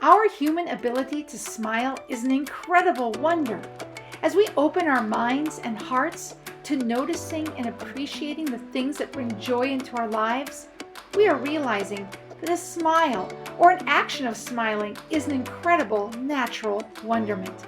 Our human ability to smile is an incredible wonder. As we open our minds and hearts to noticing and appreciating the things that bring joy into our lives, we are realizing that a smile or an action of smiling is an incredible natural wonderment.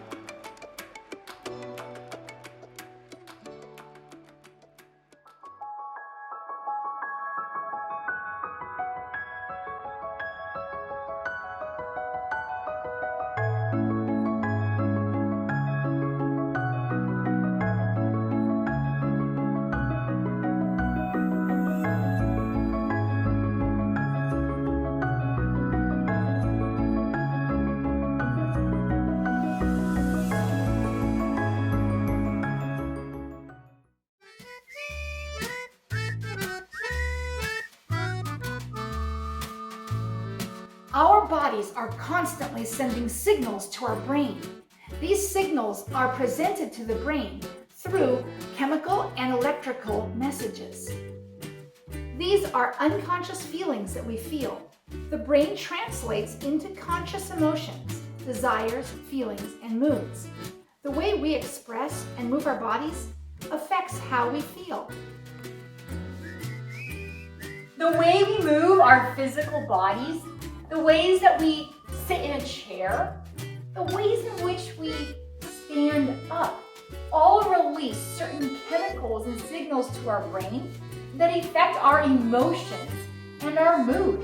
Our bodies are constantly sending signals to our brain. These signals are presented to the brain through chemical and electrical messages. These are unconscious feelings that we feel. The brain translates into conscious emotions, desires, feelings, and moods. The way we express and move our bodies affects how we feel. The way we move our physical bodies, the ways that we sit in a chair, the ways in which we stand up, all release certain chemicals and signals to our brain that affect our emotions and our mood.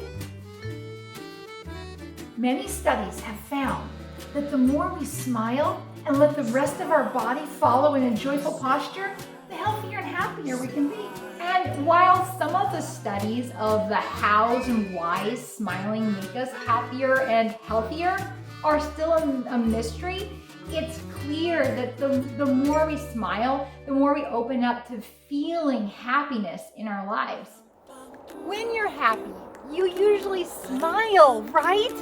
Many studies have found that the more we smile and let the rest of our body follow in a joyful posture, the healthier and happier we can be. And while some of the studies of the hows and whys smiling make us happier and healthier are still a mystery, it's clear that the more we smile, the more we open up to feeling happiness in our lives. When you're happy, you usually smile, right?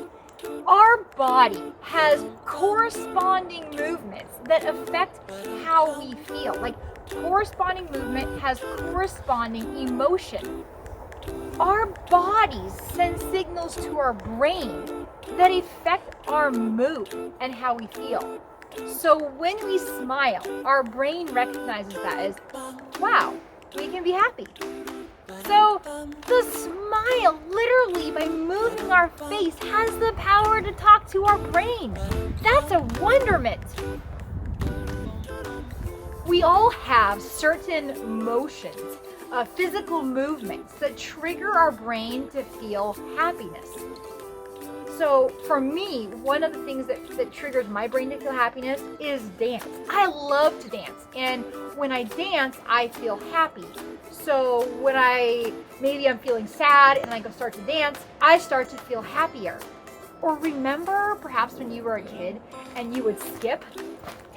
Our body has corresponding movements that affect how we feel. Like, corresponding movement has corresponding emotion. Our bodies send signals to our brain that affect our mood and how we feel. So when we smile, our brain recognizes that as, wow, we can be happy. So the smile, literally by moving our face, has the power to talk to our brain. That's a wonderment. We all have certain motions, physical movements that trigger our brain to feel happiness. So for me, one of the things that triggers my brain to feel happiness is dance. I love to dance, and when I dance, I feel happy. So when maybe I'm feeling sad and I go start to dance, I start to feel happier. Or remember perhaps when you were a kid and you would skip,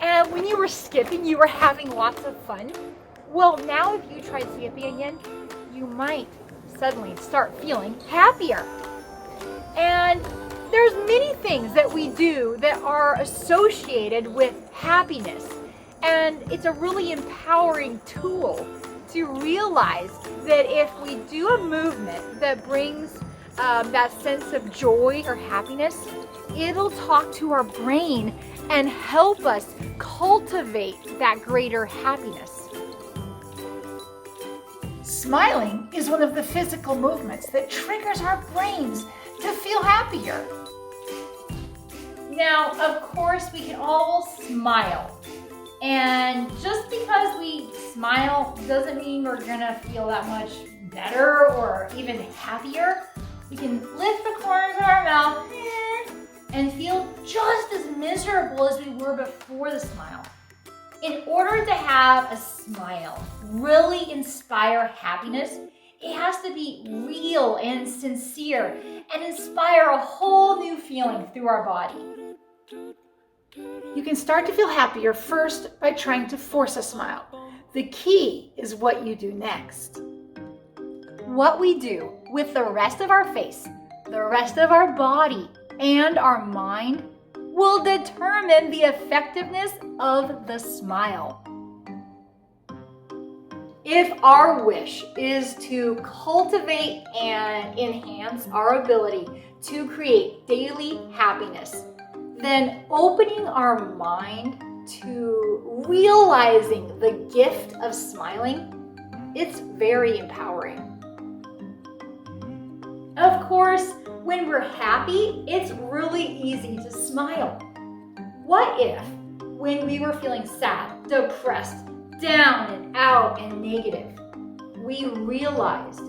and when you were skipping, you were having lots of fun. Well, now if you try skipping again, you might suddenly start feeling happier. And there's many things that we do that are associated with happiness. And it's a really empowering tool to realize that if we do a movement that brings that sense of joy or happiness, it'll talk to our brain and help us cultivate that greater happiness. Smiling is one of the physical movements that triggers our brains to feel happier. Now, of course, we can all smile. And just because we smile doesn't mean we're gonna feel that much better or even happier. We can lift the corners of our mouth and feel just as miserable as we were before the smile. In order to have a smile really inspire happiness, it has to be real and sincere and inspire a whole new feeling through our body. You can start to feel happier first by trying to force a smile. The key is what you do next. What we do with the rest of our face, the rest of our body, and our mind will determine the effectiveness of the smile. If our wish is to cultivate and enhance our ability to create daily happiness, then opening our mind to realizing the gift of smiling, it's very empowering. Of course, when we're happy, it's really easy to smile. What if, when we were feeling sad, depressed, down and out and negative, we realized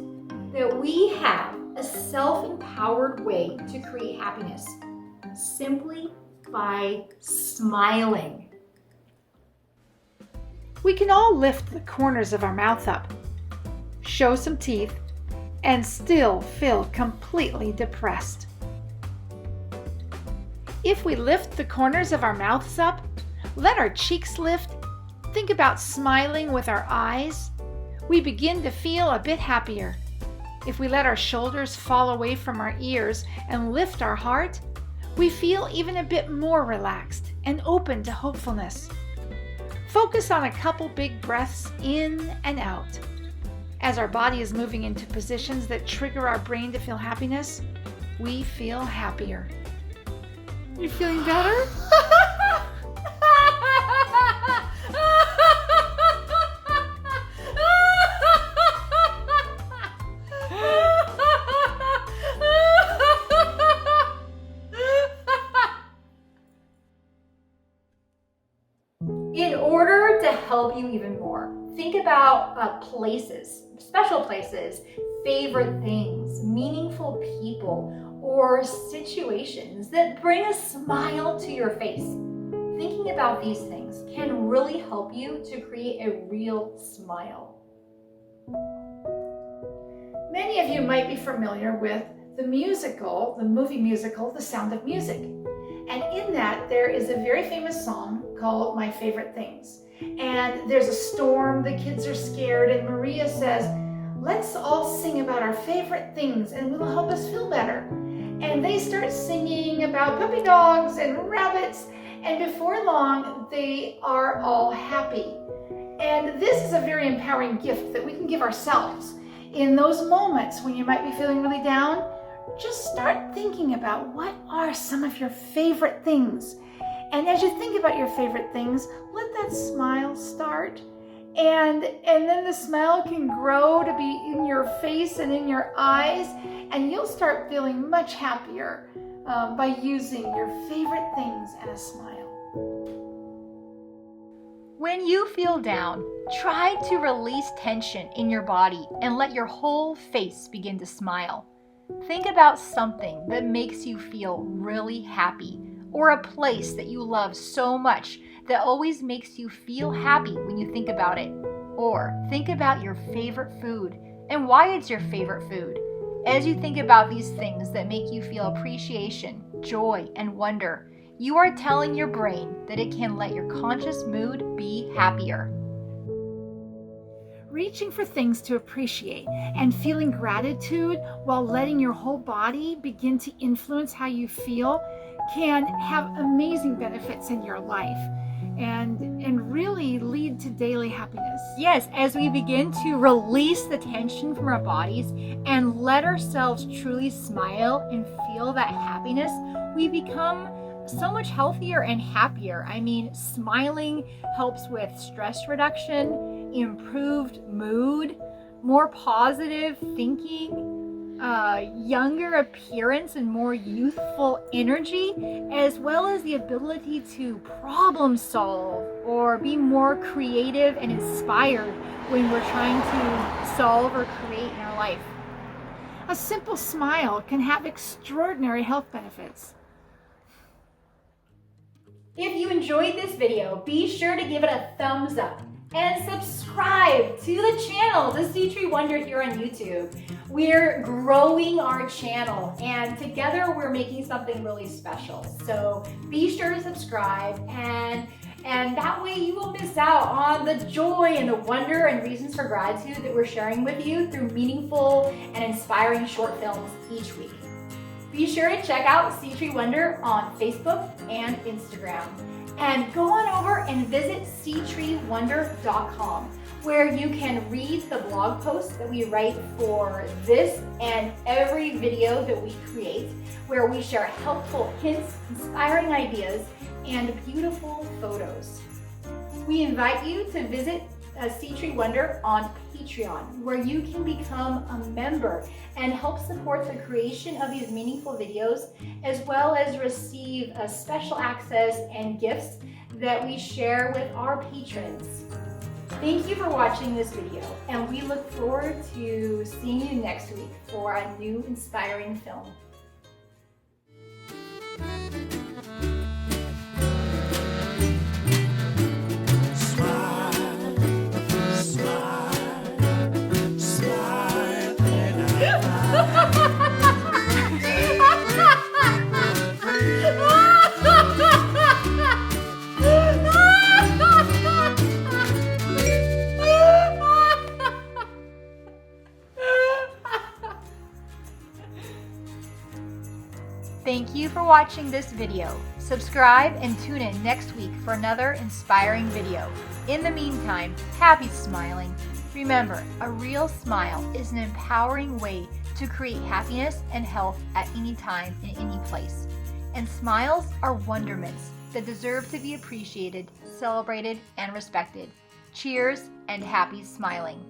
that we have a self-empowered way to create happiness simply by smiling? We can all lift the corners of our mouth up, show some teeth, and still feel completely depressed. If we lift the corners of our mouths up, let our cheeks lift, think about smiling with our eyes, we begin to feel a bit happier. If we let our shoulders fall away from our ears and lift our heart, we feel even a bit more relaxed and open to hopefulness. Focus on a couple big breaths in and out. As our body is moving into positions that trigger our brain to feel happiness, we feel happier. You feeling better? In order to help you even more, think about places, special places, favorite things, meaningful people, or situations that bring a smile to your face. Thinking about these things can really help you to create a real smile. Many of you might be familiar with the movie musical, The Sound of Music. And in that, there is a very famous song called My Favorite Things. And there's a storm, the kids are scared, and Maria says, let's all sing about our favorite things and it'll help us feel better. And they start singing about puppy dogs and rabbits, and before long, they are all happy. And this is a very empowering gift that we can give ourselves. In those moments when you might be feeling really down, just start thinking about what are some of your favorite things. And as you think about your favorite things, let that smile start. And then the smile can grow to be in your face and in your eyes, and you'll start feeling much happier by using your favorite things and a smile. When you feel down, try to release tension in your body and let your whole face begin to smile. Think about something that makes you feel really happy, or a place that you love so much that always makes you feel happy when you think about it. Or think about your favorite food and why it's your favorite food. As you think about these things that make you feel appreciation, joy, and wonder, you are telling your brain that it can let your conscious mood be happier. Reaching for things to appreciate and feeling gratitude while letting your whole body begin to influence how you feel can have amazing benefits in your life and really lead to daily happiness. Yes, as we begin to release the tension from our bodies and let ourselves truly smile and feel that happiness, we become so much healthier and happier. I mean, smiling helps with stress reduction, improved mood, more positive thinking, younger appearance and more youthful energy, as well as the ability to problem solve or be more creative and inspired when we're trying to solve or create in our life. A simple smile can have extraordinary health benefits. If you enjoyed this video, be sure to give it a thumbs up and subscribe to the channel, The Sea Tree Wonder here on YouTube. We're growing our channel and together we're making something really special. So be sure to subscribe and that way you won't miss out on the joy and the wonder and reasons for gratitude that we're sharing with you through meaningful and inspiring short films each week. Be sure to check out Sea Tree Wonder on Facebook and Instagram. And go on over and visit seatreewonder.com, where you can read the blog posts that we write for this and every video that we create, where we share helpful hints, inspiring ideas, and beautiful photos. We invite you to visit Sea Tree Wonder on Patreon, where you can become a member and help support the creation of these meaningful videos, as well as receive a special access and gifts that we share with our patrons. Thank you for watching this video, and we look forward to seeing you next week for a new inspiring film. Thank you for watching this video. Subscribe and tune in next week for another inspiring video. In the meantime, happy smiling. Remember, a real smile is an empowering way to create happiness and health at any time in any place. And smiles are wonderments that deserve to be appreciated, celebrated, and respected. Cheers and happy smiling.